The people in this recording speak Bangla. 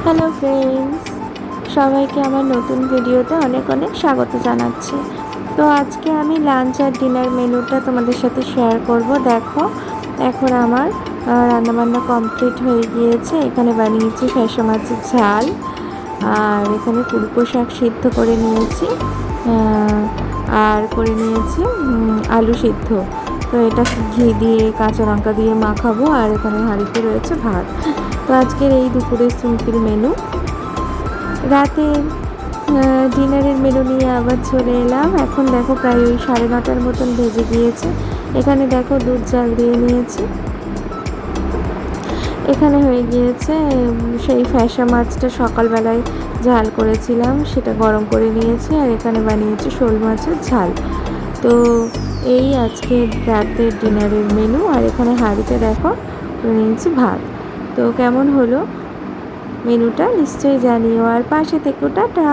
হ্যালো ফ্রেন্ডস, সবাইকে আমার নতুন ভিডিওতে অনেক অনেক স্বাগত জানাচ্ছি। তো আজকে আমি লাঞ্চ আর ডিনার মেনুটা তোমাদের সাথে শেয়ার করব। দেখো, এখন আমার রান্নাবান্না কমপ্লিট হয়ে গিয়েছে। এখানে বানিয়েছি ফ্যাসা মাছের ঝাল, আর এখানে কুলকো শাক সিদ্ধ করে নিয়েছি, আর করে নিয়েছি আলু সিদ্ধ। তো এটা ঘি দিয়ে কাঁচা লঙ্কা দিয়ে মাখাবো, আর এখানে হাঁড়িতে রয়েছে ভাত। তো আজকের এই দুপুরের সিম্পল মেনু। রাতের ডিনারের মেনু নিয়ে আবার চলে এলাম। এখন দেখো প্রায় ওই 9:30 মতন বেজে গিয়েছে। এখানে দেখো দুধ জাল দিয়ে নিয়েছি। এখানে হয়ে গিয়েছে সেই ফ্যাসা মাছটা সকালবেলায় ঝাল করেছিলাম, সেটা গরম করে নিয়েছি, আর এখানে বানিয়েছি শোল মাছের ঝাল। তো এই আজকে রাতের ডিনারের মেনু। আর এখানে হাঁড়িতে দেখো নিয়েছি ভাত। তো কেমন হলো মেনুটা নিশ্চয়ই জানিও, আর পাশে থেকো। টাটা।